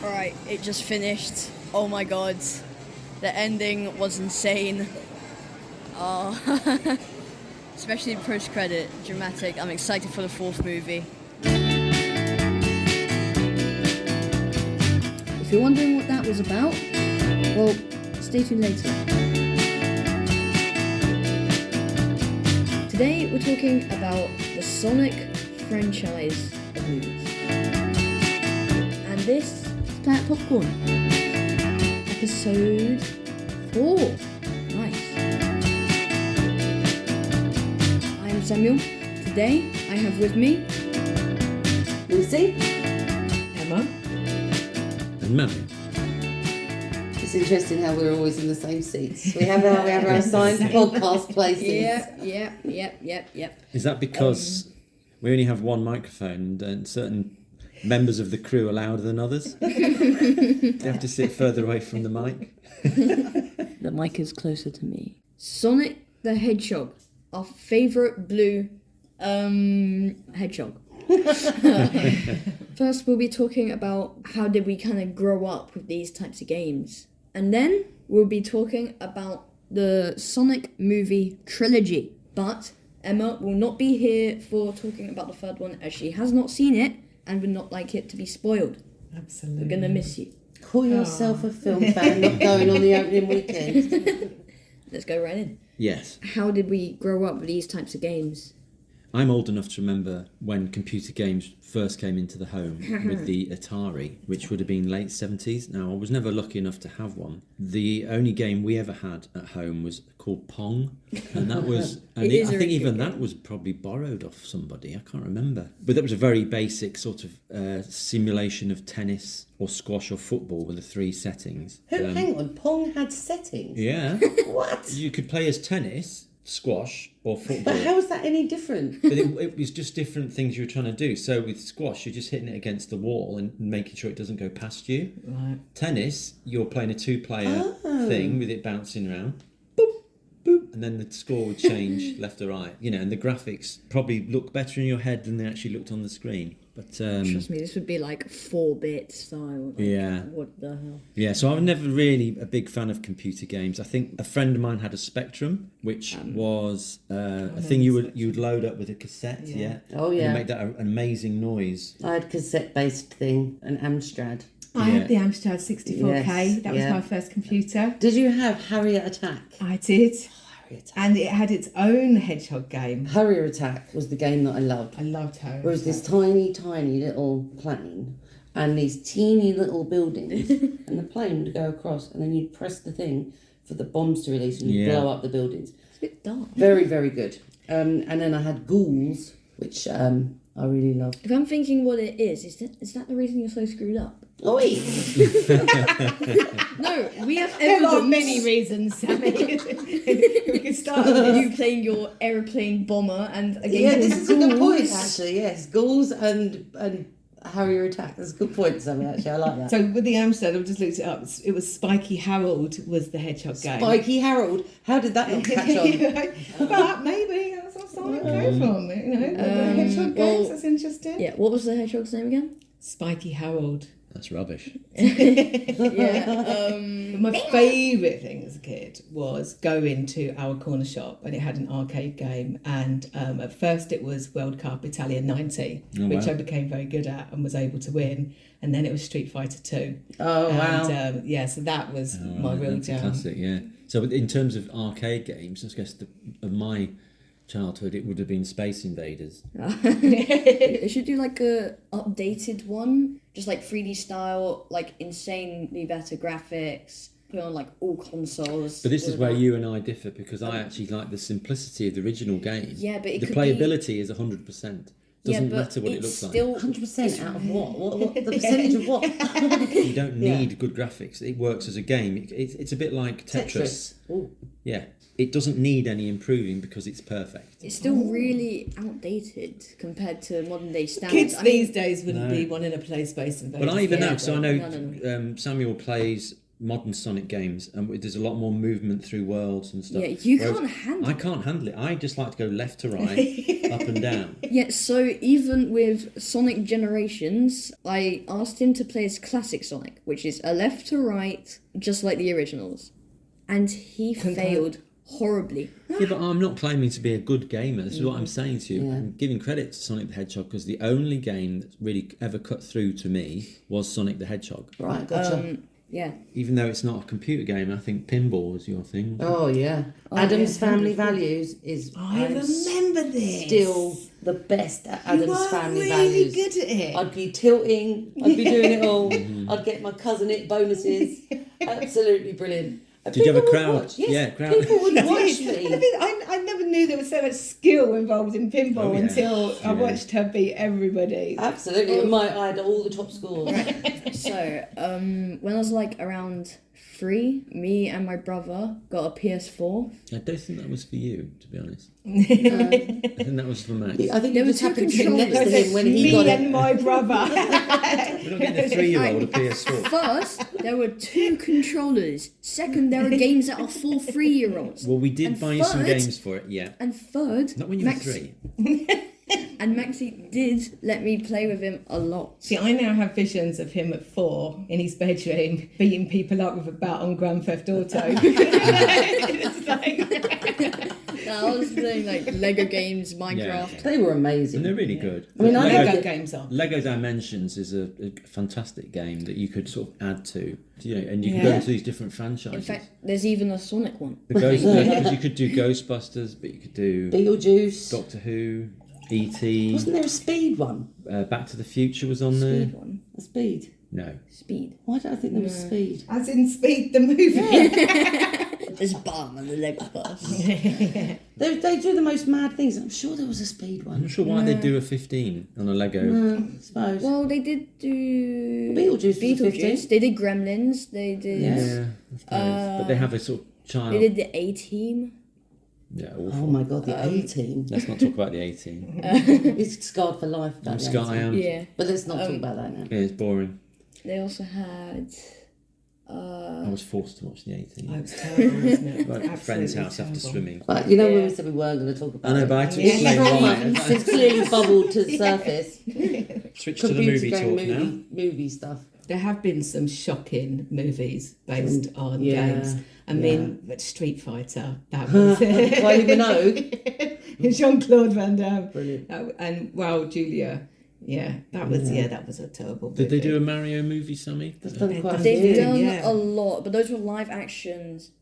Alright, it just finished. Oh my god. The ending was insane. Especially the post-credit, dramatic. I'm excited for the fourth movie. If you're wondering what that was about, well, stay tuned later. Today we're talking about the Sonic franchise of movies. And this is Planet Popcorn. Episode 4. Nice. I'm Samuel. Today I have with me Lucy, Emma, and Mammy. it's interesting how we're always in the same seats. We have our assigned podcast places. Yep. Is that because we only have one microphone and certain members of the crew are louder than others? They have to sit further away from the mic. The mic is closer to me. Sonic the Hedgehog, our favourite blue hedgehog. First, we'll be talking about how did we kind of grow up with these types of games. And then we'll be talking about the Sonic movie trilogy. But Emma will not be here for talking about the third one as she has not seen it and would not like it to be spoiled. absolutely. We're going to miss you. Call yourself a film fan, not going on the opening weekend. Let's go right in. Yes. How did we grow up with these types of games? I'm old enough to remember when computer games first came into the home with the Atari, which would have been late 70s. Now, I was never lucky enough to have one. The only game we ever had at home was called Pong, and that was, and It is I a think really even good that was probably borrowed off somebody. I can't remember, but that was a very basic sort of simulation of tennis or squash or football with the three settings. Hang on, Pong had settings. Yeah, What? you could play as tennis, squash, or football. But how is that any different? But it was just different things you were trying to do. So with squash, you're just hitting it against the wall and making sure it doesn't go past you. Right. Tennis, you're playing a two-player thing with it bouncing around. Boop, boop. And then the score would change left or right. You know, and the graphics probably look better in your head than they actually looked on the screen. But Trust me, this would be like 4-bit style. Like, Yeah. What the hell? yeah, so I was never really a big fan of computer games. I think a friend of mine had a Spectrum, which was a thing you would load up with a cassette. Yeah. Oh, yeah. And make that an amazing noise. I had a cassette-based thing, an Amstrad. I had the Amstrad 64K. Yes, that was my first computer. Did you have Harrier Attack? I did. Harrier Attack. And it had its own hedgehog game. Harrier Attack was the game that I loved. I loved Harry. There was this tiny little plane and these teeny little buildings and the plane would go across and then you'd press the thing for the bombs to release and you'd blow up the buildings. It's a bit dark. Very, very good. And then I had Ghouls, which I really loved. If I'm thinking what it is that the reason you're so screwed up? Oi! No, we have There are evidence. many reasons, Sammy. We can start with You playing your aeroplane bomber and again. Yeah, this is a good point, ghouls. actually, yes. Ghouls and Harrier Attack. That's a good point, Sammy, actually. I like that. So with the Amstrad, I've just looked it up. It was Spiky Harold was the hedgehog game. Spiky Harold. How did that not catch on? But maybe that's what Sonic came from. You know, the hedgehog games. That's interesting. Yeah, what was the hedgehog's name again? Spiky Harold. That's rubbish. Yeah. But my favourite thing as a kid was going to our corner shop and it had an arcade game and at first it was World Cup Italian 90 which I became very good at and was able to win, and then it was Street Fighter 2. Oh, wow. And yeah, so that was my real That's a jam. classic, yeah. So in terms of arcade games, I guess of my childhood, it would have been Space Invaders. They should do like a updated one, just like 3D style, like insanely better graphics, put on like all consoles. But this is all where that. you and I differ, because I actually like the simplicity of the original game. Yeah, but it the could playability is 100%. Doesn't but matter what it it's looks still, 100% out of what? The percentage of what? like. You don't need good graphics. It works as a game. It's a bit like Tetris. Ooh. Yeah. It doesn't need any improving because it's perfect. It's still really outdated compared to modern day standards. Kids I mean, these days wouldn't be wanting to play Space Invaders. But I even know, Yeah, so I but know no. Samuel plays modern Sonic games, and there's a lot more movement through worlds and stuff. Yeah, you Whereas can't handle I can't handle it. I just like to go left to right, up and down. Yeah, so even with Sonic Generations, I asked him to play as classic Sonic, which is a left to right, just like the originals. And he failed horribly. Yeah, but I'm not claiming to be a good gamer. This is what I'm saying to you. Yeah. I'm giving credit to Sonic the Hedgehog because the only game that really ever cut through to me was Sonic the Hedgehog. Right, gotcha. Yeah. Even though it's not a computer game, I think pinball was your thing. Oh yeah, Adam's Family Values is. I remember this. Still the best at Adam's You are Family really Values. good at it. I'd be tilting. I'd be doing it all. I'd get my cousin it bonuses. Absolutely brilliant. And Did you have a people would crowd? watch. Yes, Yeah, crowd. people would watch I, me. I never knew there was so much skill involved in pinball Oh, yeah. until I Yeah. watched her beat everybody. Absolutely. I had all the top scores. So, when I was like around 3, me and my brother got a PS4. I don't think that was for you, to be honest. I think that was for Max. I think There you were just 2 happened to be next to controllers. him when he Me got and it. my brother. We're not getting a 3-year-old a PS4. First, there were 2 controllers. Second, there are games that are for 3-year-olds. Well, we did And buy you some third- games for it, yeah. And third, Not when you were 3. And Maxie did let me play with him a lot. See, I now have visions of him at 4 in his bedroom beating people up with a bat on Grand Theft Auto. It's like- I was playing like Lego games, Minecraft. They were amazing. And they're really good. I mean, I Lego think games are. Lego Dimensions is a fantastic game that you could sort of add to, and you can go into these different franchises. In fact, there's even a Sonic one. Because you could do Ghostbusters, but you could do Beetlejuice. Doctor Who, E.T., Wasn't there a speed one? Back to the Future was on there. Speed one. A speed? No. Speed. Why don't I think there was speed? As in Speed the movie. There's Bum and the Lego bus. They do the most mad things. I'm sure there was a speed I'm one. not sure why they do a 15 on a Lego. I suppose. Well, they did do Beetlejuice was 15. They did Gremlins. They did. Yeah, I suppose. But they have a sort of child. They did the A-Team. Yeah, Oh awful. my god, the A-Team. Let's not talk about the 18. It's scarred for life. I'm That the Sky, I A-Team. am. Yeah. But let's not talk about that now. Yeah, it's boring. They also had. I was forced to watch the 18. Oh, it's terrible, isn't it? Like at a friend's Absolutely house after terrible. swimming. But you know when Yeah. we said we weren't going to talk about I know, it? but I had to Yeah. explain why. It's clearly bubbled to the surface. Switch to the Computer movie game, talk now. movie stuff. There have been some shocking movies based on Yeah, games. I mean, but Street Fighter, that was Kylie Minogue. Jean-Claude Van Damme. Brilliant. And wow, Julia. Yeah, that was that was a terrible movie. Did they do a Mario movie, Sammy? That's done quite a They've few. done yeah. a lot, but those were live actions.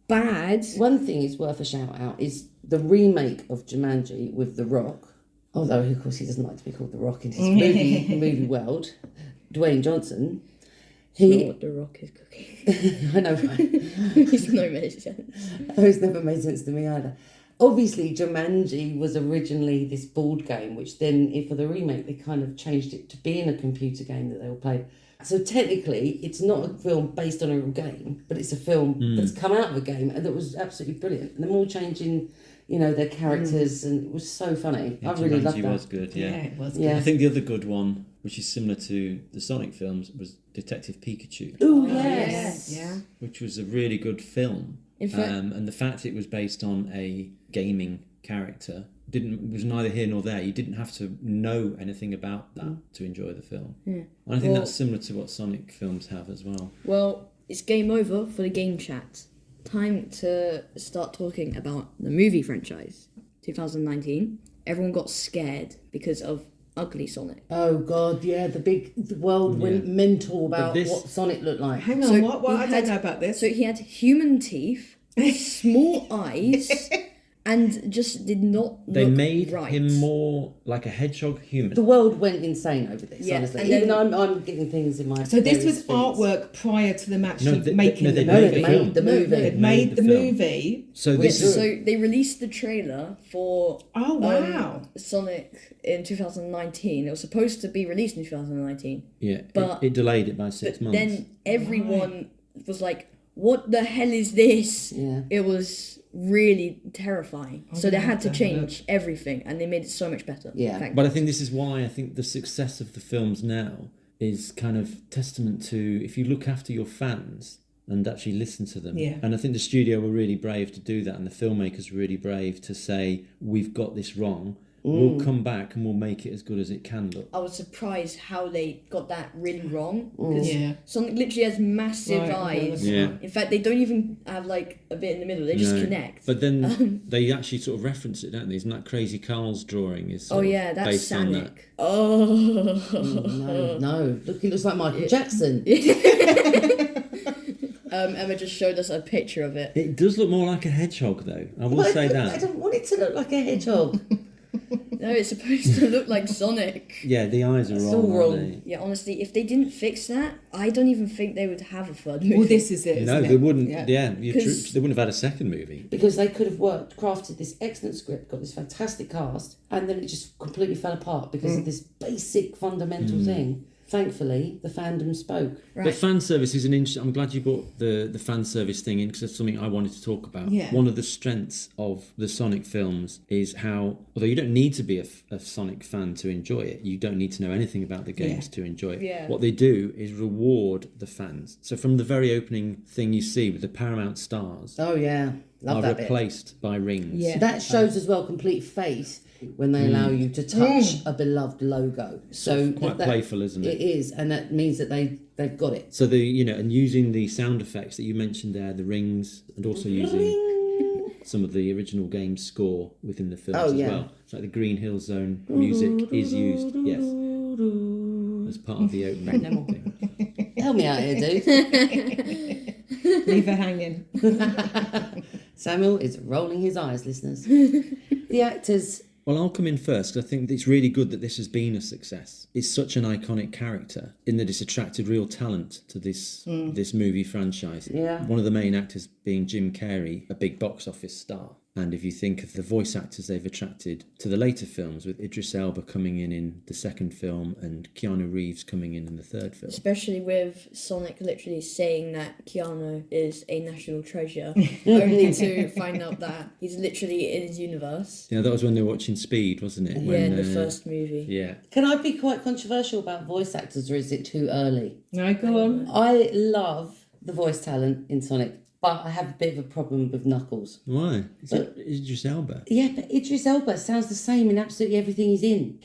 Bad. One thing is worth a shout out is the remake of Jumanji with The Rock. Although, of course, he doesn't like to be called The Rock in his movie world. Dwayne Johnson. Not what The Rock is cooking. I know, right? It's no make sense. It's never made sense to me either. Obviously, Jumanji was originally this board game, which then, for the remake, they kind of changed it to being a computer game that they all played. So technically, it's not a film based on a real game, but it's a film that's come out of a game and that was absolutely brilliant. And them all changing, their characters, and it was so funny. Yeah, I really loved Jumanji that. was good, yeah. it was. Yeah. I think the other good one, which is similar to the Sonic films, was Detective Pikachu, Ooh, Yes. yes. Yeah. which was a really good film. In fact- And the fact it was based on a gaming character was neither here nor there. You didn't have to know anything about that to enjoy the film. And I think Well- that's similar to what Sonic films have as well. Well, it's game over for the game chat. Time to start talking about the movie franchise. 2019. Everyone got scared because of Ugly Sonic. Oh, God, yeah. The world went mental about this- what Sonic looked like. Hang on, So what? he I don't had- know about this. So he had human teeth, small eyes, and just did not They look made right. him more like a hedgehog human. The world went insane over this, Yeah, honestly. and Even then- I'm getting things in my... So this various was feeds. artwork prior to them actually they making the made No, movie. they made the movie. They'd made the film. movie. So Yeah, this is so they released the trailer for Oh wow! Sonic in 2019. It was supposed to be released in 2019. but- it delayed it by 6 But months. then everyone was like, what the hell is this? Yeah. It was really terrifying. So they gonna had to have to have a change everything, and they made it so much better. Yeah. In fact, But I think this is why I think the success of the films now is kind of testament to if you look after your fans and actually listen to them. Yeah. And I think the studio were really brave to do that, and the filmmakers were really brave to say, we've got this wrong. We'll come back and we'll make it as good as it can look. I was surprised how they got that really wrong. Because Yeah. Sonic literally has massive eyes. Yeah. In fact, they don't even have like a bit in the middle. They just No. connect. But then they actually sort of reference it, don't they? Isn't that Crazy Carl's drawing is sort of that's based on that? Sonic. Oh. No. Look, he looks like Michael Jackson. Emma just showed us a picture of it. It does look more like a hedgehog, though. I will say I that. don't want it to look like a hedgehog. No, it's supposed to look like Sonic. Yeah, the eyes are It's wrong. all wrong. Aren't Yeah, honestly, if they didn't fix that, I don't even think they would have a third movie. Well, this is it. they? No, isn't they it? wouldn't. Yeah. Yeah, 'Cause- they wouldn't have had a second movie. Because they could have crafted this excellent script, got this fantastic cast, and then it just completely fell apart because of this basic fundamental thing. Thankfully, the fandom spoke. Right. But fan service is an interesting. I'm glad you brought the fan service thing in because that's something I wanted to talk about. Yeah. One of the strengths of the Sonic films is how, although you don't need to be a Sonic fan to enjoy it, you don't need to know anything about the games to enjoy it. Yeah. What they do is reward the fans. So from the very opening thing you see with the Paramount stars Oh, yeah. Love are that bit. replaced by rings. Yeah. That shows as well complete faith when they allow you to touch a beloved logo. So Quite playful, isn't it? It is, and that means that they've got it. So and using the sound effects that you mentioned there, the rings, and also using some of the original game score within the films as well. It's like the Green Hill Zone music is used, yes, as part of the opening thing. Help me out here, dude. Leave her hanging. Samuel is rolling his eyes, listeners. The actors. Well, I'll come in first because I think it's really good that this has been a success. It's such an iconic character in that it's attracted real talent to this movie franchise. Yeah. One of the main actors being Jim Carrey, a big box office star. And if you think of the voice actors they've attracted to the later films, with Idris Elba coming in the second film and Keanu Reeves coming in the third film. Especially with Sonic literally saying that Keanu is a national treasure, only to find out that he's literally in his universe. Yeah, that was when they were watching Speed, wasn't it? Yeah, in the first movie. Yeah. Can I be quite controversial about voice actors, or is it too early? No, go on. I love the voice talent in Sonic, but I have a bit of a problem with Knuckles. Why? Is it Idris Elba? Yeah, but Idris Elba sounds the same in absolutely everything he's in.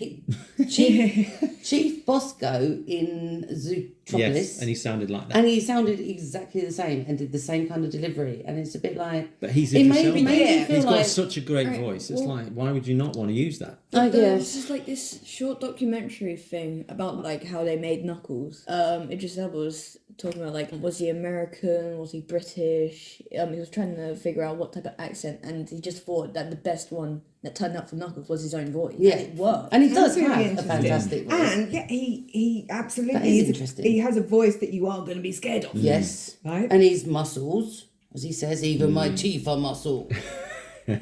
Chief Bosco in Zootropolis. Yes, and he sounded like that. And he sounded exactly the same and did the same kind of delivery. And it's a bit like... But he's It Idris made me Elba. feel He's got like- such a great Right, voice. It's well- like, why would you not want to use that? I There was guess. just like this short documentary thing about like how they made Knuckles. Idris Elba was talking about like, was he American, was he British? He was trying to figure out what type of accent, and he just thought that the best one that turned out for Knuckles was his own voice. Yeah. And it worked. And he does That's really have a interesting. fantastic voice. And yeah, he absolutely That is is interesting. he has a voice that you are going to be scared of. Yes. Right? And his muscles, as he says, even my teeth are muscle. He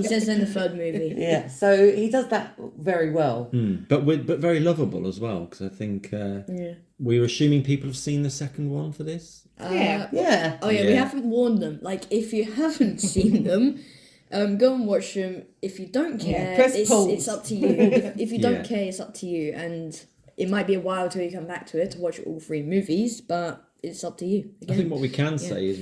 says in the third movie. Yeah. So he does that very well. But very lovable as well, because I think we're assuming people have seen the second one for this. Yeah. Yeah. Oh yeah, we Yeah. haven't warned them. Like, if you haven't seen them, go and watch them. If you don't care, press it's pause. up to you. If you don't Yeah. care, it's up to you. And it might be a while till you come back to it to watch all three movies, but it's up to you. I Again. think what we can say is,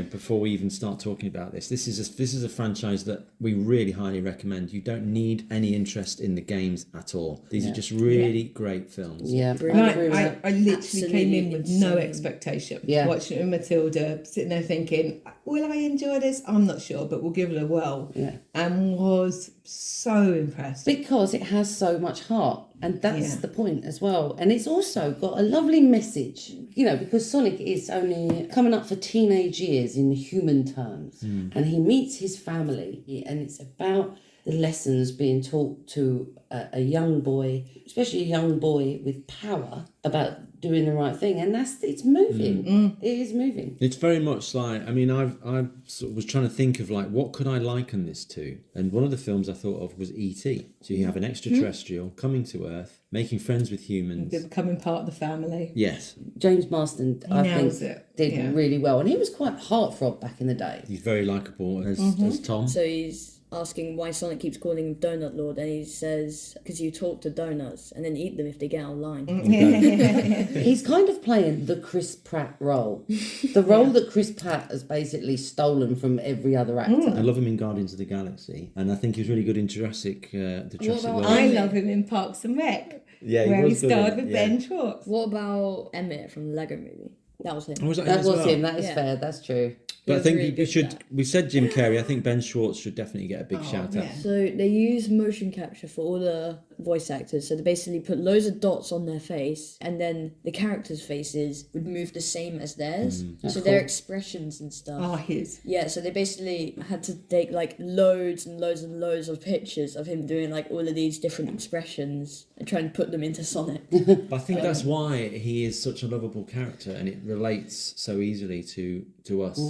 before we even start talking about this is a franchise that we really highly recommend. You don't need any interest in the games at all. These are just really great films. Yeah. Brilliant. I agree with that. I literally came in with no Absolutely expectation. Yeah. Watching it with Matilda, sitting there thinking, will I enjoy this? I'm not sure, but we'll give it a whirl. Yeah. And was so impressed. Because it has so much heart. And that's Yeah. the point as well. And it's also got a lovely message, because Sonic is only coming up for teenage years in human terms. And he meets his family, and it's about the lessons being taught to a young boy, especially a young boy with power, about doing the right thing. And it's moving. It is moving. It's very much like, I sort of was trying to think of like, what could I liken this to? And one of the films I thought of was E.T. So you have an extraterrestrial coming to Earth, making friends with humans. Becoming part of the family. Yes, James Marsden, I nails think, it. did really well. And he was quite heartthrob back in the day. he's very likeable as Tom. So he's asking why Sonic keeps calling him Donut Lord, and he says, because you talk to donuts and then eat them if they get out of line. He's kind of playing the Chris Pratt role. The role that Chris Pratt has basically stolen from every other actor. I love him in Guardians of the Galaxy, and I think he was really good in Jurassic about World. I love him in Parks and Rec. Yeah, where he was good in starred it, with yeah. Ben Schwartz. What about Emmett from the Lego Movie? That was him. Oh, was that him That as was well? him, that is Yeah. fair, that's true. But I was think really you good should. at that. We said Jim Carrey. I think Ben Schwartz should definitely get a big shout out. yeah. So they use motion capture for all the voice actors. So they basically put loads of dots on their face, and then the characters' faces would move the same as theirs. That's So their cool. expressions and stuff. Ah, his. Yeah, so they basically had to take like loads and loads and loads of pictures of him doing like all of these different expressions and trying to put them into Sonic. But I think that's why he is such a lovable character, and it relates so easily to us.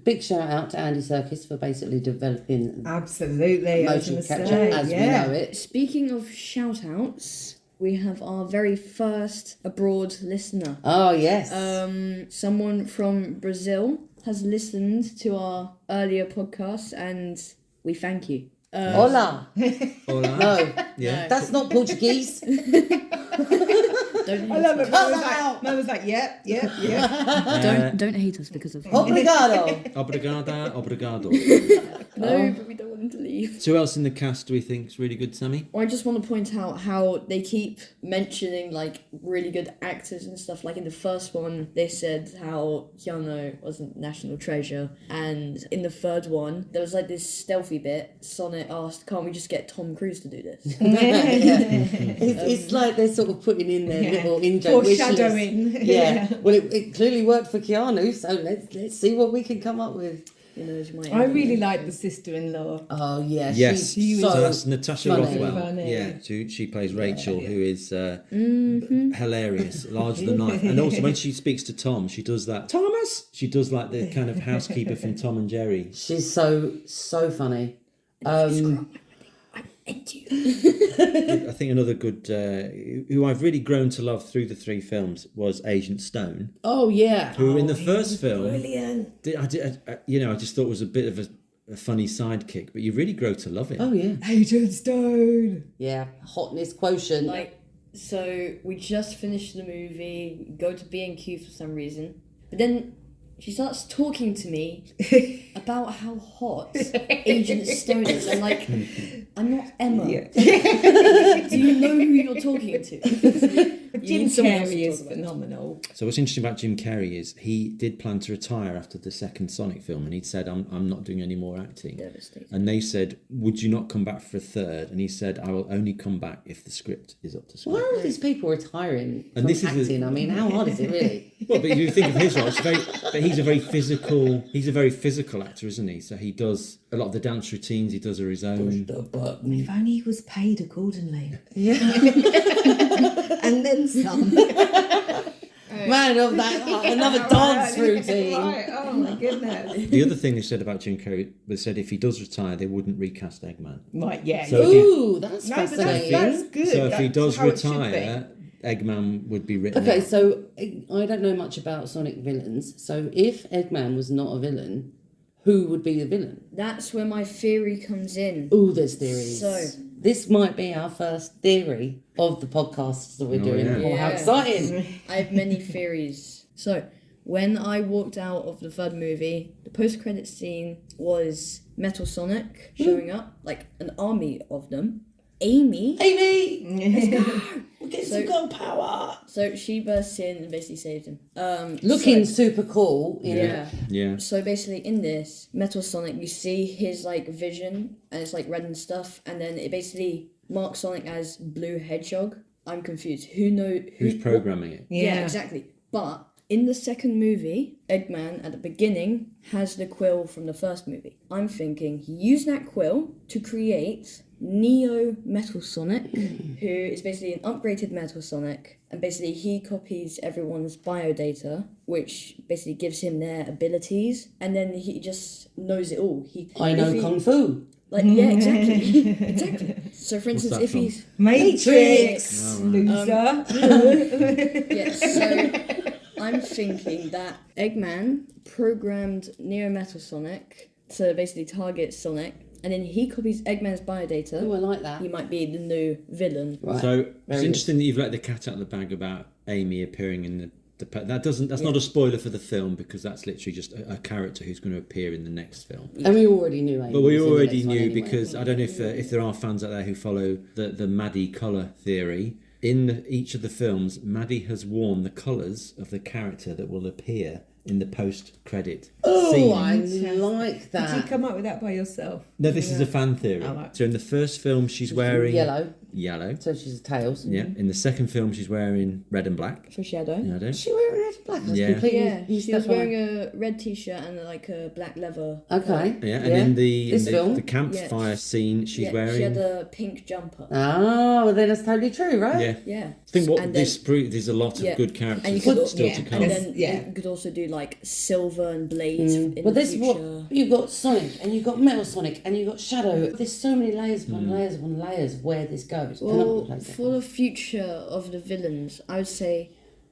Big shout out to Andy Serkis for basically developing Absolutely. I was motion gonna capture say, as yeah. we know it. Speaking of shout outs, we have our very first abroad listener. Oh, yes. Someone from Brazil has listened to our earlier podcast, and we thank you. Hola. Hola. No, Yeah. that's not Portuguese. Don't I hate love it. us. Mum was like, yep. Don't hate us because of him. Obrigado. Obrigado. No, but we don't want him to leave. So who else in the cast do we think is really good, Sammy? I just want to point out how they keep mentioning like really good actors and stuff. Like in the first one, they said how Keanu wasn't national treasure, and in the third one, there was like this stealthy bit. Sonic asked, "Can't we just get Tom Cruise to do this?" It's like they're sort of putting in their little in-joke wish list. Foreshadowing. Yeah. Well, it clearly worked for Keanu, so let's see what we can come up with. You know, you might I really like the sister-in-law. Oh, yeah. Yes, She's so so that's Natasha funny. Rothwell. Funny. Yeah, she plays Rachel, who is hilarious, larger than life. And also when she speaks to Tom, she does that. Thomas. She does like the kind of housekeeper from Tom and Jerry. She's so funny. I think another good, who I've really grown to love through the three films was Agent Stone, Oh, yeah. who in the first film, Brilliant. I just thought was a bit of a funny sidekick, but you really grow to love him. Oh, yeah. Agent Stone. Yeah. Hotness quotient. like. So we just finished the movie. We go to B&Q for some reason, but then she starts talking to me about how hot Agent Stone is. I'm like, I'm not Emma. Yeah. Do you know who you're talking to? Jim Carrey is phenomenal. So what's interesting about Jim Carrey is he did plan to retire after the second Sonic film, and he'd said, I'm not doing any more acting. Devastating. And they said, would you not come back for a third? And he said, I will only come back if the script is up to Why scratch. are all these people retiring And from this is acting? I mean, how hard is it really? Well, but if you think of his role, but he's a very physical actor, isn't he? So he does a lot of the dance routines, he does are his own. The button. If only he was paid accordingly. Yeah. And then some. Man of that, another dance routine. Right. Oh my goodness. The other thing they said about Jim Carrey was said if he does retire, they wouldn't recast Eggman. Right, yeah. So if he- Ooh, that's No, but fascinating. that's good. So if he That's does how it should retire, Eggman would be written Okay, out. so I don't know much about Sonic villains. So if Eggman was not a villain, who would be the villain? That's where my theory comes in. Ooh, there's theories. So- this might be our first theory of the podcasts that we're Oh, doing. yeah. Oh, how Yeah. exciting! I have many theories. So, when I walked out of the third movie, the post-credit scene was Metal Sonic showing up, like an army of them. Amy, Amy, we'll get So- some girl power. so she bursts in and basically saved him. Looking so- super cool. You know? yeah. Yeah. So basically, in this Metal Sonic, you see his like vision, and it's like red and stuff, and then it basically marks Sonic as Blue Hedgehog. I'm confused. Who's programming it? Yeah, exactly. But in the second movie, Eggman at the beginning has the quill from the first movie. I'm thinking he used that quill to create Neo Metal Sonic, who is basically an upgraded Metal Sonic, and basically he copies everyone's biodata, which basically gives him their abilities, and then he just knows it all. I know kung fu. Like, yeah, exactly. Exactly. So for instance, that if from? he's Matrix, loser. yeah, so I'm thinking that Eggman programmed Neo Metal Sonic to basically target Sonic, and then he copies Eggman's biodata. Oh, I like that. He might be the new villain. Right. So it's Very interesting that you've let the cat out of the bag about Amy appearing in the that's not a spoiler for the film, because that's literally just a character who's going to appear in the next film. And we already knew Amy. But we was in the already next one knew anyway. because I don't know if there are fans out there who follow the Maddie colour theory. In each of the films, Maddie has worn the colours of the character that will appear in the post-credit Oh, scene. I like that. Did you come up with that by yourself? No, this is a fan theory. Oh, right. So in the first film, she's wearing Yellow, Yellow. so she's tails. Yeah. In the second film, she's wearing red and black. For Shadow. Yeah, I Is she wearing red and black? I was Yeah. completely Yeah, she stepped was on wearing it. a red t-shirt and like a black leather. Okay. Yeah, and in This film? the campfire scene, she's Yeah, wearing. she had a pink jumper. Oh, well, then that's totally true, right? Yeah. Yeah. I think what And this then- proves, there's a lot of Yeah. good And characters you could, still yeah, to come. and then Yeah. you could also do like Silver and Blades in Well, the this is future. what you've got Sonic, and you've got Metal Sonic, and you've got Shadow. There's so many layers upon layers upon layers where this goes. Cannot Well, replace it. for the future of the villains, I would say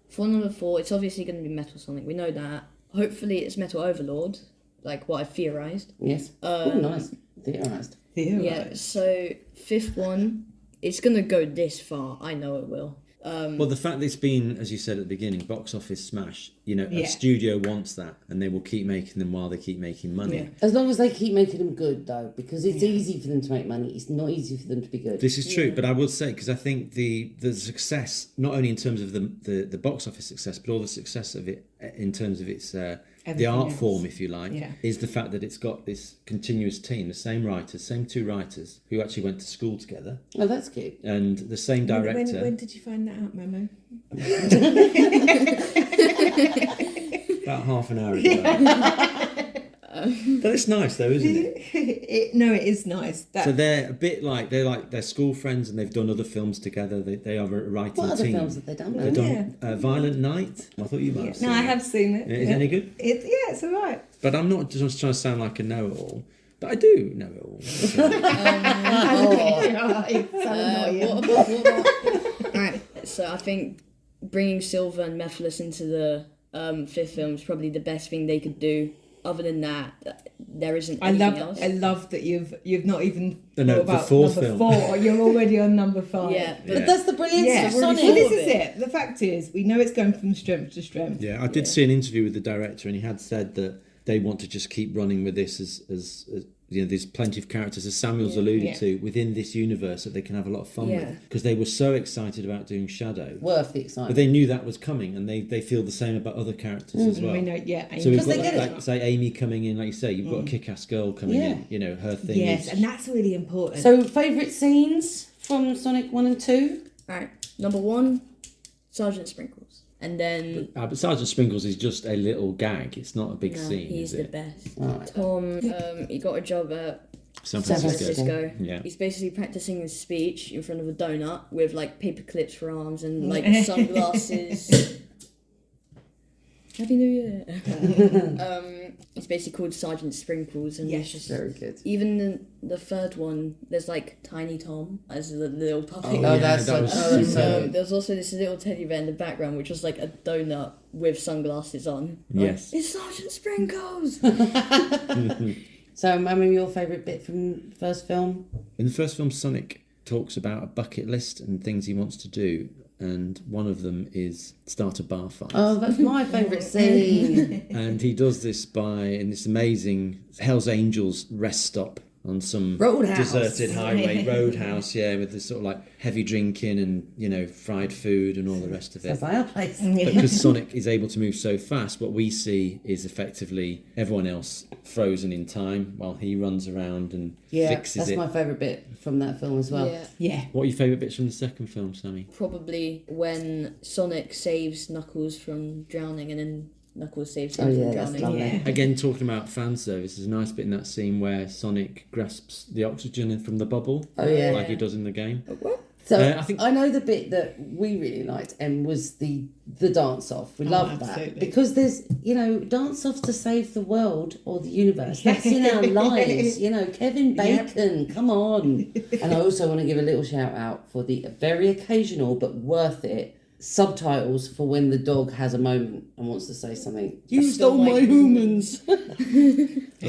for number 4, it's obviously going to be Metal Sonic. We know that. Hopefully, it's Metal Overlord, like what I theorized. Yes. Oh, nice. Theorised. Yeah. So 5th one, it's going to go this far. I know it will. Well, the fact that it's been, as you said at the beginning, box office smash, a Yeah. studio wants that, and they will keep making them while they keep making money. Yeah. As long as they keep making them good, though, because it's easy for them to make money. It's not easy for them to be good. This is true, but I will say, because I think the success, not only in terms of the box office success, but all the success of it in terms of its the Everything art else. form, if you like, Yeah. is the fact that it's got this continuous team, the same writers, same 2 writers who actually went to school together, Oh, that's cute. and the same director. When did you find that out, Momo? About half an hour ago. But it's nice though, isn't it? No, it is nice. That, So they're a bit like they're school friends, and they've done other films together. They are a writing What other team. films have they done? They've Then? done Violent Night. I thought you might have seen no, I it. have seen it. Is it any good? It's all right. But I'm not just trying to sound like a know-it-all. But I do know it all. What about Alright, so I think bringing Silver and Mephiles into the 5th film is probably the best thing they could do. Other than that, there isn't anything else. I love that you've not even No, thought the about fourth number film. 4. You're already on number 5. Yeah, but But that's the brilliance Yeah, of well, Sonic. this is it. The fact is, we know it's going from strength to strength. Yeah, I did see an interview with the director, and he had said that they want to just keep running with this as there's plenty of characters, as Samuel's alluded Yeah. to, within this universe that they can have a lot of fun Yeah. with. Because they were so excited about doing Shadow. Worth the But excitement. they knew that was coming, and they feel the same about other characters as well. We know, So we've Because they got, get it. like, say, Amy coming in, like you say, you've got a kick-ass girl coming Yeah. in. Her thing yes, is... and that's really important. So, favourite scenes from Sonic 1 and 2? Alright, number 1, Sergeant Sprinkles. And then But Sergeant Sprinkles is just a little gag. It's not a big no, scene, he's is the it? best. Alright. Tom, he got a job at San San Francisco. Francisco. Yeah. He's basically practicing his speech in front of a donut with like paper clips for arms and like sunglasses. Happy New Year. It's basically called Sergeant Sprinkles, and it's just Very good. even the 3rd one. There's like Tiny Tom as the little puppy. Oh, that's that was so so- There's also this little teddy bear in the background, which was like a donut with sunglasses on. Yes. It's Sergeant Sprinkles. So, Mummy, your favourite bit from the first film? In the first film, Sonic talks about a bucket list and things he wants to do, and one of them is start a bar fight. Oh, that's my favourite scene. And he does this in this amazing Hell's Angels rest stop on some Roadhouse. deserted highway, roadhouse, with this sort of like heavy drinking and fried food and all the rest of it. That's our place. But because Sonic is able to move so fast, what we see is effectively everyone else frozen in time while he runs around and Yeah, fixes that's it. my favourite bit from that film as well. Yeah. yeah. What are your favourite bits from the second film, Sammy? Probably when Sonic saves Knuckles from drowning and then Knuckles saves Oh, him yeah, from that's drowning. lovely. Again, talking about fan service, there's a nice bit in that scene where Sonic grasps the oxygen from the bubble, Oh, yeah. like he does in the game. So I think- I know the bit that we really liked was the dance off. We loved that absolutely. because there's dance offs to save the world or the universe. That's in our lives. Kevin Bacon, come on. And I also want to give a little shout out for the very occasional but worth it subtitles for when the dog has a moment and wants to say something. You Stole stole my my humans. I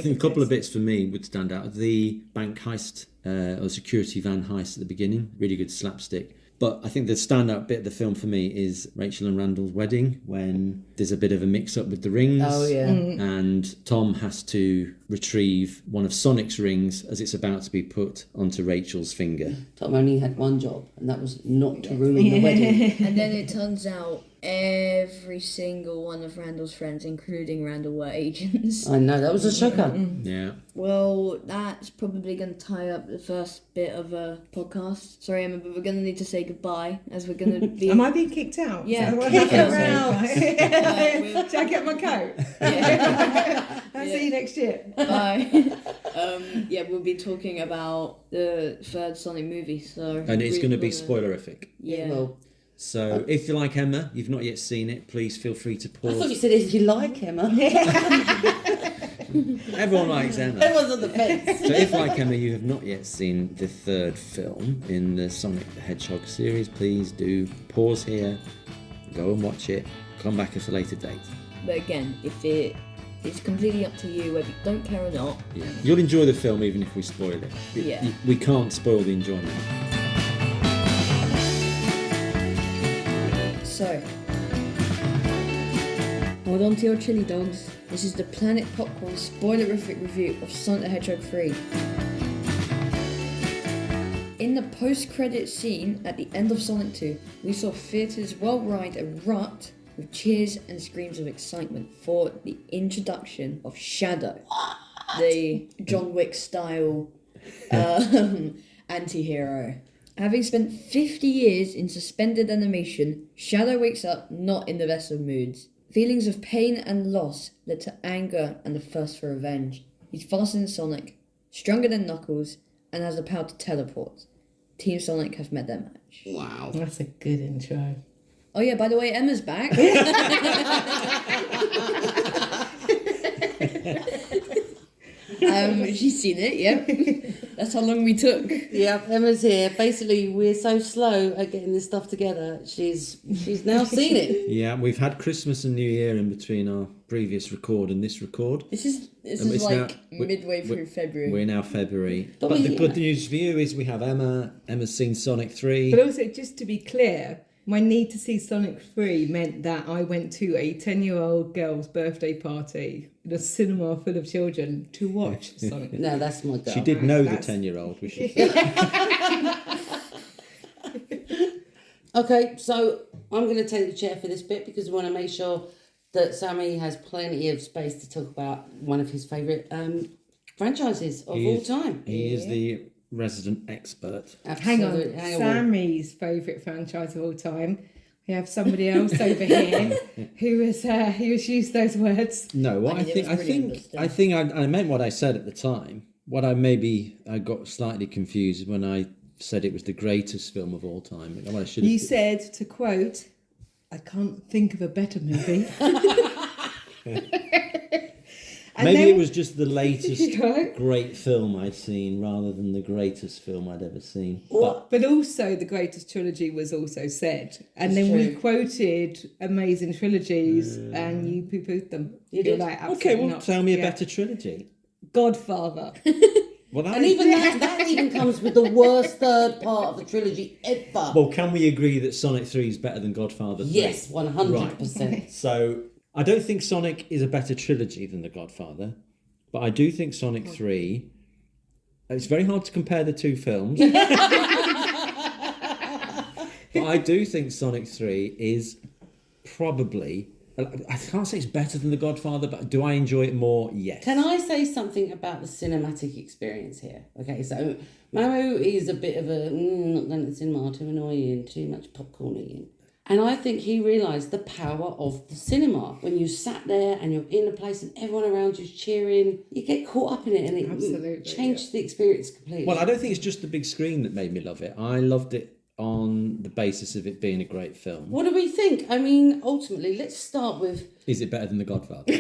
think a couple of bits for me would stand out. The bank heist or security van heist at the beginning, really good slapstick. But I think the standout bit of the film for me is Rachel and Randall's wedding, when there's a bit of a mix-up with the rings. Oh, yeah. And Tom has to retrieve one of Sonic's rings as it's about to be put onto Rachel's finger. Tom only had one job, and that was not to ruin the wedding. And then it turns out every single one of Randall's friends, including Randall, were agents. I know, that was a shocker. Yeah. Well, that's probably going to tie up the first bit of a podcast. Sorry, Emma, but we're going to need to say goodbye, as we're going to be... Am I being kicked out? Yeah. Is that what Kick her happens? out. Shall I get my coat? I'll see you next year. Bye. We'll be talking about the third Sonic movie, so... And it's going to be wanna- spoilerific. Yeah. Well, So if you're like Emma, you've not yet seen it, please feel free to I thought you pause. said if you like Emma. Everyone likes Emma. Everyone's on the fence. So if, like Emma, you have not yet seen the third film in the Sonic the Hedgehog series, please do pause here, go and watch it, come back at a later date. But again, it's completely up to you whether you don't care or not. Yeah. You'll enjoy the film even if we spoil it. Yeah. We can't spoil the enjoyment. So, hold on to your chili dogs. This is the Planet Popcorn spoilerific review of Sonic the Hedgehog 3. In the post-credit scene at the end of Sonic 2, we saw theatres worldwide erupt with cheers and screams of excitement for the introduction of Shadow, the John Wick style anti-hero. Having spent 50 years in suspended animation, Shadow wakes up not in the best of moods. Feelings of pain and loss led to anger and the thirst for revenge. He's faster than Sonic, stronger than Knuckles, and has the power to teleport. Team Sonic have met their match. Wow. That's a good intro. Oh yeah, by the way, Emma's back. She's seen it, yep. That's how long we took. Yeah, Emma's here. Basically, we're so slow at getting this stuff together. She's now seen it. Yeah, we've had Christmas and New Year in between our previous record and this record. This is It's like now- midway through February. We're now February. But But we- the good news for you is we have Emma. Emma's seen Sonic 3. But also, just to be clear, my need to see Sonic 3 meant that I went to a 10-year-old girl's birthday party in a cinema full of children to watch Sonic. No, that's my girl. She did know That's- the 10-year-old, we should say. Okay, so I'm going to take the chair for this bit because we want to make sure that Sammy has plenty of space to talk about one of his favourite franchises of all time. He is the resident expert. Hang on, Absolutely. Hang on. Sammy's favourite franchise of all time. We have somebody else over here who has used those words. No, what I I mean, it think, was I brilliant, think, but I think I meant what I said at the time. What I got slightly confused when I said it was the greatest film of all time. What I should have You said, to quote, I can't think of a better movie. And maybe then- it was just the latest Right. great film I'd seen rather than the greatest film I'd ever seen. But But also, the greatest trilogy was also said. And then we quoted amazing trilogies and you poo pooed them. You You're did? like, okay, absolutely well, not. tell me a Yeah. better trilogy. Godfather. Well, that And even that even comes with the worst third part of the trilogy ever. well, can we agree that Sonic 3 is better than Godfather 3? Yes, 100%. So I don't think Sonic is a better trilogy than The Godfather, but I do think Sonic 3. It's very hard to compare the two films. But I do think Sonic 3 is probably. I can't say it's better than The Godfather, but do I enjoy it more? Yes. Can I say something about the cinematic experience here? Okay, so Mamu is a bit of a not going to the cinema, too annoying, too much popcorn eating. And I think he realised the power of the cinema. When you sat there and you're in a place and everyone around you's cheering, you get caught up in it and it Absolutely, changed the experience completely. Well, I don't think it's just the big screen that made me love it. I loved it on the basis of it being a great film. What do we think? I mean, ultimately, let's start with... Is it better than The Godfather?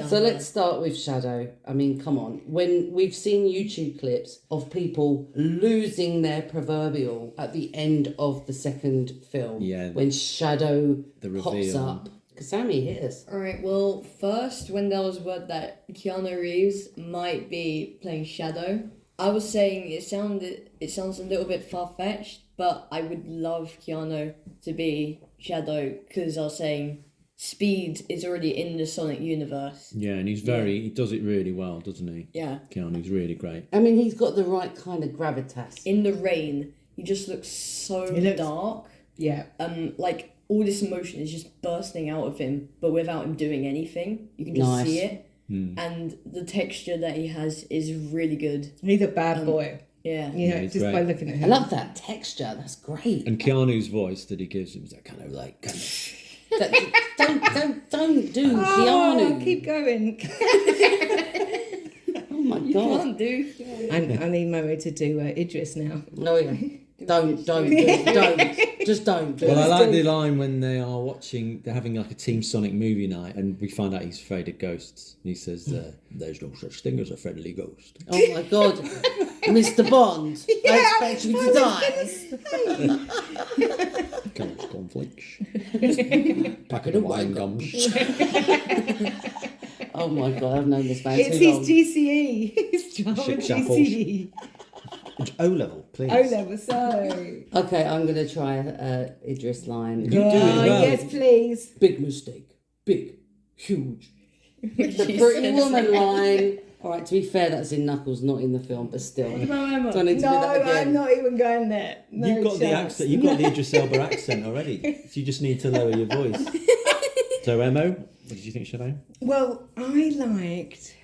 So let's start with Shadow. I mean, come on. When we've seen YouTube clips of people losing their proverbial at the end of the second film, when Shadow pops up. Kasami, hit us. Alright, well, first, when there was word that Keanu Reeves might be playing Shadow, I was saying it sounds a little bit far-fetched, but I would love Keanu to be Shadow, because I was saying Speed is already in the Sonic universe. Yeah, and he does it really well, doesn't he? Yeah. Keanu's really great. I mean, he's got the right kind of gravitas. In the rain, he just looks so dark. Yeah. Like, all this emotion is just bursting out of him, but without him doing anything. You can just see it. And the texture that he has is really good. He's a bad boy. Yeah. You know, just by looking at I him. love that texture. That's great. And Keanu's voice that he gives him is that kind of Don't do Keanu. Keep going. Oh my god. Can't do. I need Momo to do Idris now. No, yeah. Don't do it. Just don't do it. Well, I like the line when they're having like a Team Sonic movie night, and we find out he's afraid of ghosts. And he says, "There's no such thing as a friendly ghost." Oh my god, Mr. Bond, I expect you to die. Comes cornflakes. Packet of wine gums. Oh my god, I've known this man It's too his long. GCE. It's Java Ship GCE. O level, please. O level, sorry. Okay, I'm going to try Idris line. You do it well. Yes, please. Big mistake. Big. Huge. The Pretty Woman line. Alright, to be fair, that's in Knuckles, not in the film, but still. Do I need to do that again? I'm not even going there. No You've got the chance. accent. You've got the Idris Elba accent already. So you just need to lower your voice. So, Emo, what did you think, Shadow? Well, I liked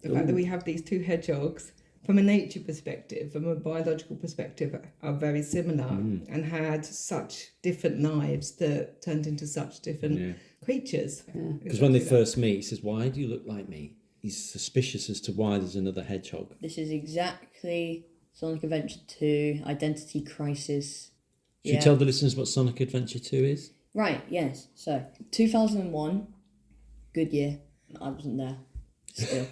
the fact that we have these two hedgehogs from a nature perspective, from a biological perspective, are very similar and had such different lives that turned into such different creatures. Because when they first meet, he says, "Why do you look like me?" He's suspicious as to why there's another hedgehog. This is exactly Sonic Adventure 2, Identity Crisis. Should you tell the listeners what Sonic Adventure 2 is? Right, yes. So, 2001, good year. I wasn't there. Still.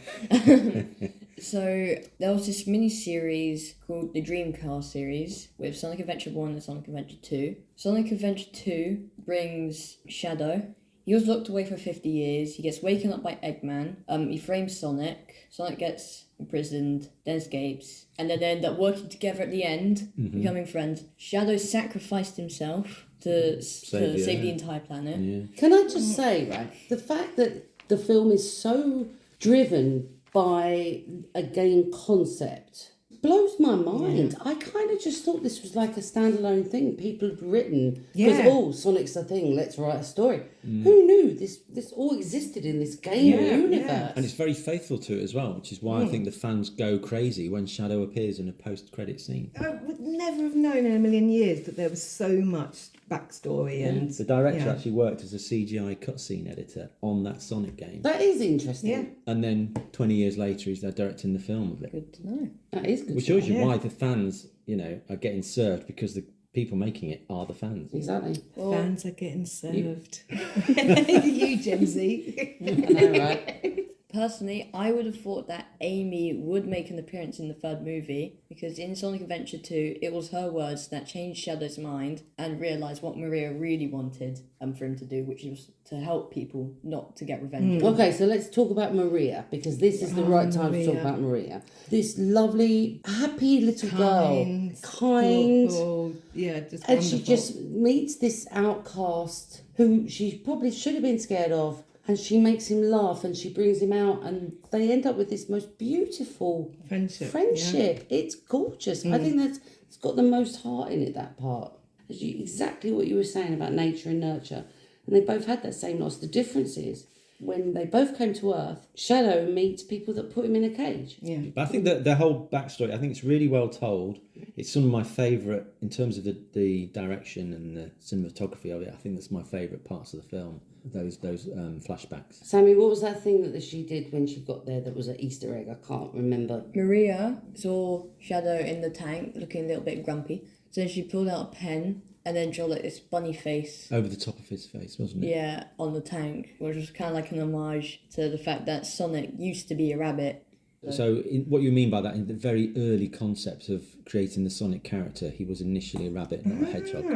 So there was this mini-series called the Dreamcast series with Sonic Adventure 1 and Sonic Adventure 2. Sonic Adventure 2 brings Shadow. He was locked away for 50 years. He gets waken up by Eggman. He frames Sonic. Sonic gets imprisoned, then escapes. And then they end up working together at the end, becoming friends. Shadow sacrificed himself to save the entire planet. Yeah. Can I just say, right, the fact that the film is so driven by a game concept blows my mind. I kind of just thought this was like a standalone thing people had written because Sonic's a thing, let's write a story. Who knew this all existed in this game universe? And it's very faithful to it as well, which is why I think the fans go crazy when Shadow appears in a post-credit scene. I would never have known in a million years that there was so much backstory and The director actually worked as a CGI cutscene editor on that Sonic game. That is interesting. Yeah. And then 20 years later, he's there directing the film of it. Good to know. That is good. Which shows you why the fans, are getting served, because the people making it are the fans. Exactly. fans are getting served. You Gen Z. I know, right? Personally, I would have thought that Amy would make an appearance in the third movie, because in Sonic Adventure 2, it was her words that changed Shadow's mind and realised what Maria really wanted for him to do, which was to help people, not to get revenge. Okay, so let's talk about Maria, because this is the right time to talk about Maria. This lovely, happy little girl. Kind. Thoughtful, just And wonderful. she just meets this outcast who she probably should have been scared of. And she makes him laugh and she brings him out and they end up with this most beautiful friendship. It's gorgeous. I think it's got the most heart in it, that part. Exactly what you were saying about nature and nurture. And they both had that same loss. The difference is, when they both came to Earth, Shadow meets people that put him in a cage. Yeah. But I think that the whole backstory, I think it's really well told. It's some of my favourite, in terms of the direction and the cinematography of it, I think that's my favourite parts of the film, those flashbacks. Sammy, what was that thing that she did when she got there that was an Easter egg? I can't remember. Maria saw Shadow in the tank looking a little bit grumpy. So then she pulled out a pen and then drew like this bunny face. Over the top of his face, wasn't it? Yeah, on the tank, which was kind of like an homage to the fact that Sonic used to be a rabbit. So what you mean by that, in the very early concept of creating the Sonic character, he was initially a rabbit, not a hedgehog.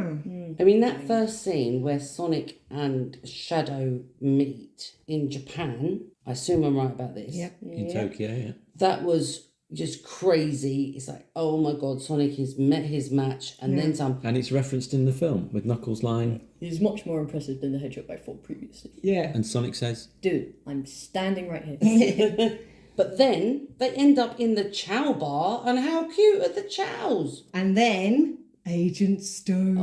I mean, that first scene where Sonic and Shadow meet in Japan, I assume I'm right about this. Yep. In Tokyo, yeah. That was just crazy. It's like, oh my God, Sonic has met his match and then some. And it's referenced in the film with Knuckles' line, He's much more impressive than the hedgehog I fought previously. Yeah. and Sonic says, Dude, I'm standing right here. But then they end up in the Chow bar, and how cute are the Chows? And then Agent Stone.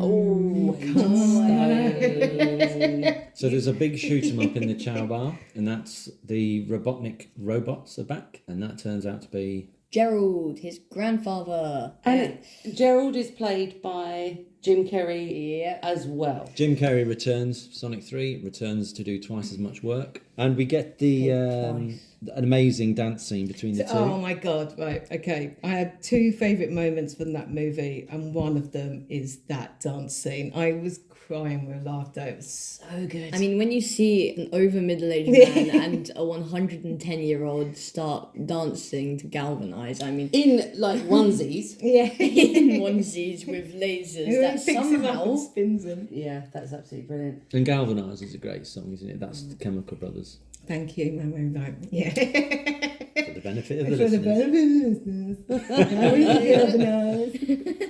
so there's a big shoot 'em up in the Chow bar, and that's the Robotnik robots are back, and that turns out to be Gerald, his grandfather. And Gerald is played by Jim Carrey Yeah. as well. Jim Carrey returns, Sonic 3 returns to do twice as much work, and we get the an amazing dance scene between the two. Oh my God, right, okay. I had two favourite moments from that movie, and one of them is that dance scene. I was crying with laughter. It was so good. I mean, when you see an over middle-aged man and a 110-year-old start dancing to Galvanize, I mean, In like onesies. yeah. in onesies with lasers, that Picks him up somehow... and spins him. Yeah, that's absolutely brilliant. And Galvanise is a great song, isn't it? That's the Chemical Brothers. Thank you, Mamo. Right. Yeah. For the benefit of the For the listeners. benefit of listeners.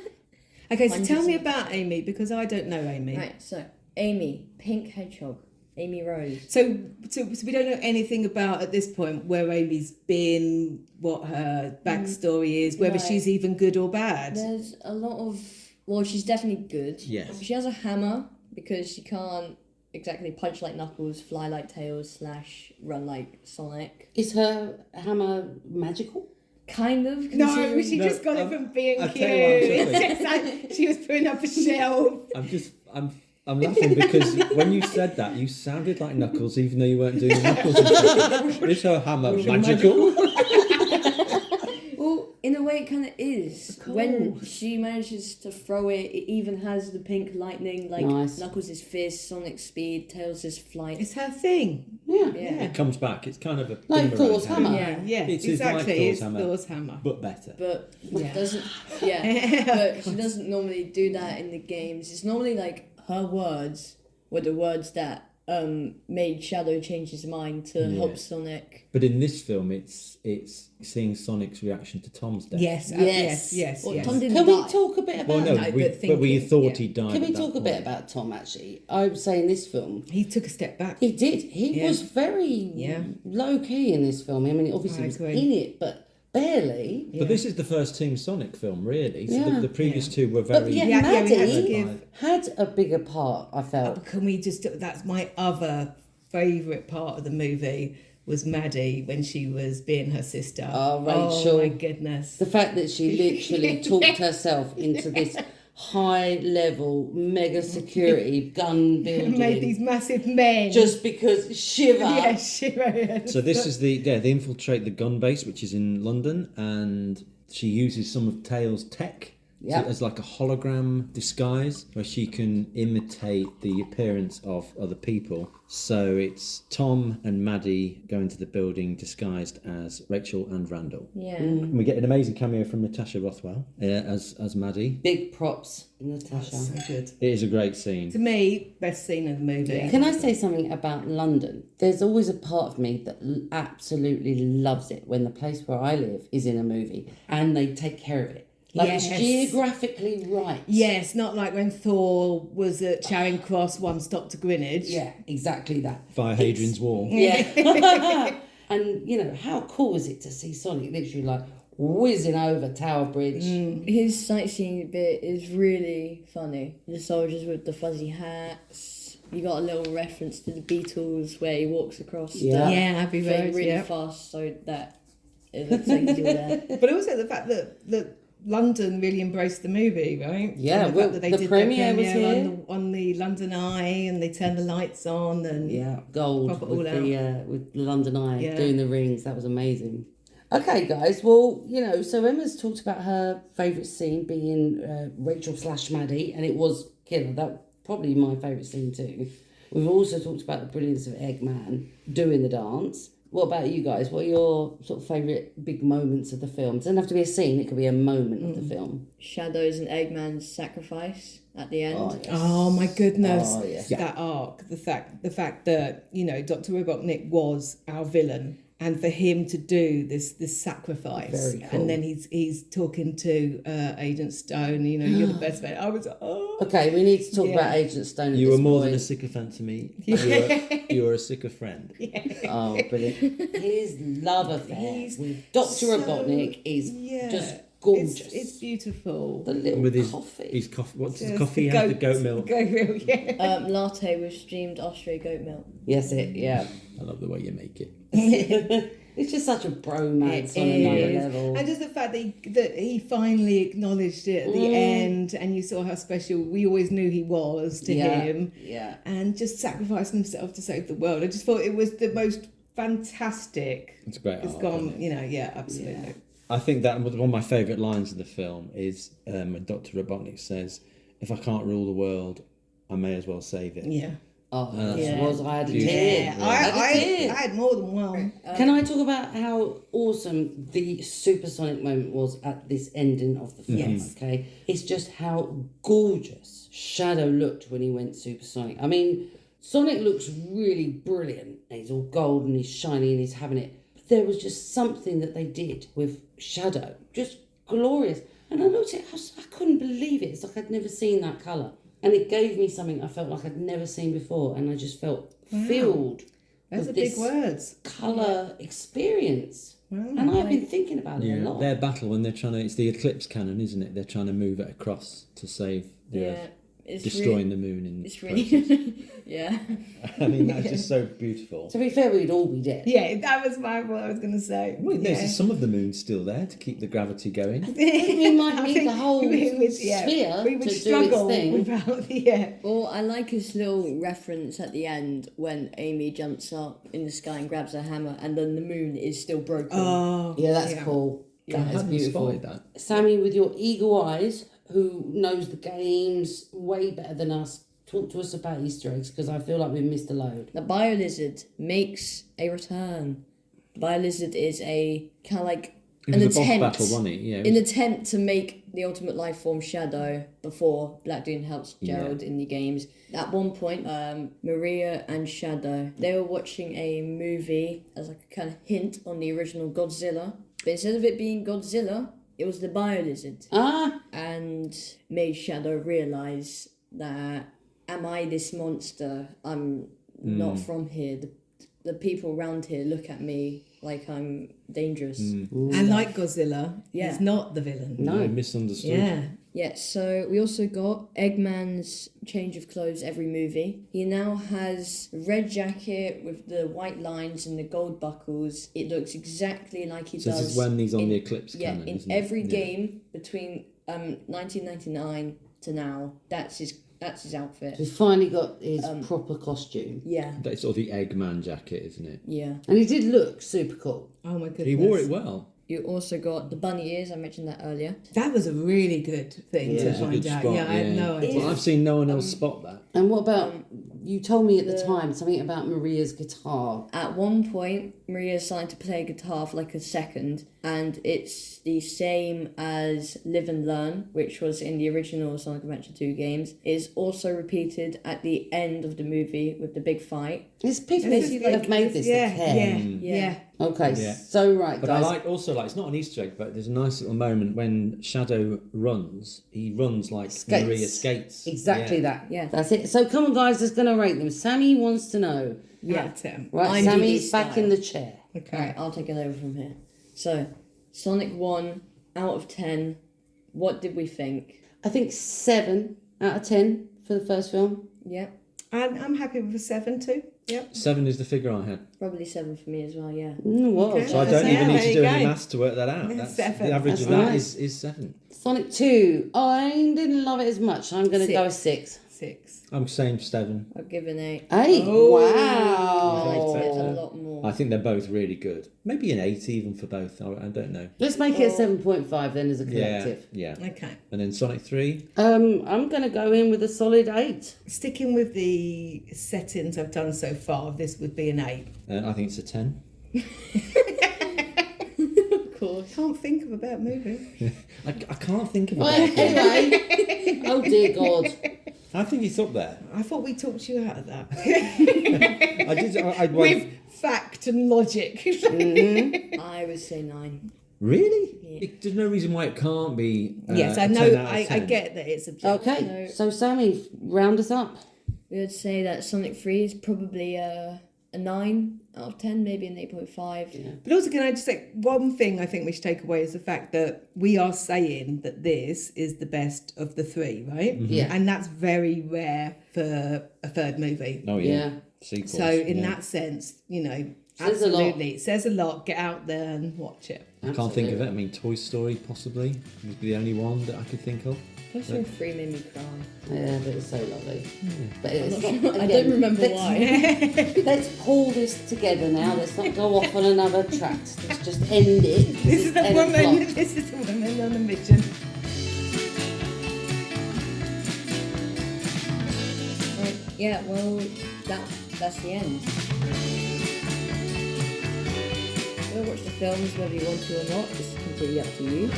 Okay, so tell me about Amy, because I don't know Amy. Right, so, Amy, pink hedgehog, Amy Rose. So we don't know anything about, at this point, where Amy's been, what her backstory is, whether Right. she's even good or bad. There's a lot of... Well, she's definitely good. Yes. She has a hammer because she can't exactly punch like Knuckles, fly like Tails, / run like Sonic. Is her hammer magical? Kind of. No, considering- she just got it from being I'll cute. tell you what, I'm It's just like she was putting up a shelf. I'm laughing because when you said that, you sounded like Knuckles, even though you weren't doing the Knuckles impression. Is her hammer magical? Well, in a way, it kind of is. When she manages to throw it, it even has the pink lightning, like Nice. Knuckles is fierce, Sonic's speed, Tails is flight. It's her thing. Yeah. Yeah. It comes back. It's kind of a Like boomerang Thor's hammer. Yeah. Yeah, It is exactly. like Thor's It's hammer. Thor's hammer. but better. But Yeah. doesn't, yeah. But she doesn't normally do that in the games. It's normally like her words were the words that made Shadow change his mind to help Sonic. But in this film, it's seeing Sonic's reaction to Tom's death. Yes, Yes. yes. Well, Tom didn't Can die. we talk a bit about Well, no, No, we, but but we thinking, thought yeah. he died. Can we at that talk a bit point. about Tom, actually? I would say in this film, He took a step back. he did. He Yeah. was very Yeah. low-key in this film. I mean, obviously I he was agree. in it, but barely. But this is the first Team Sonic film, really. So Yeah. the previous two were But very. yeah, Yeah, yeah, we had to Maddie give- had a bigger part, I felt. But can we just? That's my other favourite part of the movie was Maddie when she was being her sister. Oh, Rachel. Oh my goodness. The fact that she literally talked herself into this high-level, mega security gun building Made these massive men. just because Shiva. yeah, Shiva. So this is they infiltrate the gun base, which is in London, and she uses some of Tails' tech Yep. as like a hologram disguise, where she can imitate the appearance of other people. So it's Tom and Maddie go into the building disguised as Rachel and Randall. Yeah. And we get an amazing cameo from Natasha Rothwell as Maddie. Big props, Natasha. So good. It is a great scene. To me, best scene of the movie. Can I say something about London? There's always a part of me that absolutely loves it when the place where I live is in a movie and they take care of it. Like Yes. it's geographically right. Yes, not like when Thor was at Charing Cross, one stop to Greenwich. Yeah, exactly that. Via Hadrian's Wall. Yeah. And, you know, how cool is it to see Sonic literally like whizzing over Tower Bridge? His sightseeing bit is really funny. The soldiers with the fuzzy hats. You got a little reference to the Beatles where he walks across Yeah. the Yeah, Abbey thing Road, really yeah. fast so that it looks like you're there. But also the fact that London really embraced the movie, right? Yeah, And the well, fact that they the did premiere their was here. on the London Eye, and they turned the lights on, and Yeah, gold Pop it all with the London Eye Yeah. doing the rings. That was amazing. Okay, guys. Well, so Emma's talked about her favourite scene being Rachel/Maddie, and it was killer. That probably my favourite scene too. We've also talked about the brilliance of Eggman doing the dance. What about you guys? What are your sort of favourite big moments of the film? It doesn't have to be a scene, it could be a moment of the film. Shadows and Eggman's sacrifice at the end. Oh, yes. Oh my goodness! Oh, yes. That arc, the fact that Dr. Robotnik was our villain, and for him to do this sacrifice, Very cool. and then he's talking to Agent Stone. You're the best man. I was Okay, we need to talk about Agent Stone. You were more than a sycophant to me. You were a sycophant friend. Oh, brilliant. His love affair with Dr. Robotnik is just gorgeous. It's beautiful. The little With his coffee. What's his coffee have? The goat milk. Goat milk, yeah. Latte with steamed Austria goat milk. Yes, yeah. I love the way you make it. It's just such a bromance on another level. And just the fact that he finally acknowledged it at the end, and you saw how special we always knew he was to him. Yeah. And just sacrificing himself to save the world. I just thought it was the most fantastic. It's a great. It's arc, gone, isn't it? absolutely. Yeah. I think that one of my favourite lines of the film is when Dr. Robotnik says, "If I can't rule the world, I may as well save it." Yeah. Oh, Yeah. I had a Beautiful. tear. Yeah, I had a tear. I had more than one. Can I talk about how awesome the supersonic moment was at this ending of the film? Yes. Okay, it's just how gorgeous Shadow looked when he went supersonic. I mean, Sonic looks really brilliant. He's all gold and he's shiny and he's having it. But there was just something that they did with Shadow, just glorious. And I looked at it, I couldn't believe it. It's like I'd never seen that colour. And it gave me something I felt like I'd never seen before. And I just felt filled Those with are big this words. colour experience. And I've been thinking about it a lot. Their battle when they're trying to, it's the eclipse cannon, isn't it? They're trying to move it across to save the Earth, It's destroying the moon in It's really, yeah. I mean, that's just so beautiful. To be fair, we'd all be dead. Yeah, that was what I was going to say. Well, there's some of the moon's still there to keep the gravity going. We might I need think the whole we would- sphere we would to do its struggle thing. without, Well, I like his little reference at the end when Amy jumps up in the sky and grabs a hammer, and then the moon is still broken. Oh, Yeah, that's cool. I That is hadn't beautiful. spotted that. Sammy, with your eagle eyes, who knows the games way better than us, talk to us about Easter eggs, because I feel like we've missed a load. The Biolizard makes a return. The Biolizard is a kind of like It an was a boss attempt, battle, wasn't it? Yeah, it an was- attempt to make the ultimate life form Shadow before Black Doom helps Gerald in the games. At one point, Maria and Shadow, they were watching a movie as like a kind of hint on the original Godzilla. But instead of it being Godzilla, it was the Biolizard. Ah, And made Shadow realise that, am I this monster? I'm not from here. The people around here look at me like I'm dangerous. and like Godzilla, Yeah. he's not the villain. No, misunderstood. Yeah. Yeah, so we also got Eggman's change of clothes every movie. He now has a red jacket with the white lines and the gold buckles. It looks exactly like he So does. this is when he's on in- the eclipse Yeah, cannon, in isn't it? every Yeah. game between 1999 to now, that's his outfit. he's finally got his proper costume. Yeah, That's sort of the Eggman jacket, isn't it? yeah. And he did look super cool. Oh my goodness. He wore it well. You also got the bunny ears. I mentioned that earlier. That was a really good thing Yeah. to It's a find Good out. spot, Yeah, I had no idea. Well, I've seen no one else spot that. And what about, you told me at the time something about Maria's guitar. At one point, Maria started to play guitar for like a second, and it's the same as Live and Learn, which was in the original Sonic Adventure 2 games. Is also repeated at the end of the movie with the big fight. There's people This that is have made this yeah, that care. yeah. Okay, Yeah. so right, But I guys. like also like it's not an Easter egg, but there's a nice little moment when Shadow runs. He runs like Skates. Maria skates. Exactly Yeah. that. Yeah. That's it. So come on, guys, let's going to rate them. Sammy wants to know. Yeah. Out of 10. Right, IMDb Sammy's back style. in the chair. Okay. Alright, I'll take it over from here. So, Sonic 1 out of 10. What did we think? I think 7 out of 10 for the first film. Yeah, And I'm happy with a 7 too. Yep. 7 is the figure I had. probably 7 for me as well, yeah. Whoa. Okay. So I don't Yeah, even need there to you do any go. maths to work that out. That's, 7. the average That's of that nice. is 7. Sonic 2. I didn't love it as much. I'm going to go with 6. 6. I'm saying 7. I've given 8. 8? Oh. I liked it a Wow. lot more. I think they're both really good. Maybe an 8 even for both. I don't know. Let's make it a 7.5 then as a Yeah, collective. yeah. Okay. And then Sonic 3. I'm going to go in with a solid 8. Sticking with the settings I've done so far, this would be an 8. I think it's a 10. Of course. Can't think of a better movie. I can't think of it. Well, anyway, oh dear God. I think it's up there. I thought we talked you out of that. I did. With fact and logic. I would say 9. Really? Yeah. There's no reason why it can't be. Yes, I a know. 10 out of I 10. get that it's objective. Okay, so Sammy, round us up. We would say that Sonic 3 is probably a 9 out of 10, maybe an 8.5. Yeah. But also, can I just say one thing I think we should take away is the fact that we are saying that this is the best of the 3, right? Yeah. And that's very rare for a third movie. Oh yeah. Yeah. Sequels. So in yeah. that sense, you know, Says a lot. absolutely, it says a lot. Get out there and watch it. I can't think of it. I mean, Toy Story possibly would be the only one that I could think of. Toy Story 3 made me cry. Yeah, but it's so lovely. But it's I'm not, not sure. I again, don't remember let's- why. Let's pull this together now. Let's not go off on another track. Let's just end it. This is the 10 woman. o'clock. This is the woman on a mission. Right, yeah, well, that's the end. Go watch the films whether you want to or not. It's completely up to you.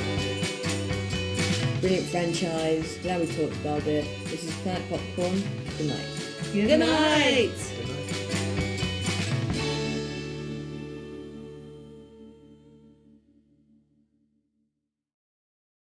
Brilliant franchise. Glad we talked about it. This is Planet Popcorn. Good night. Good night.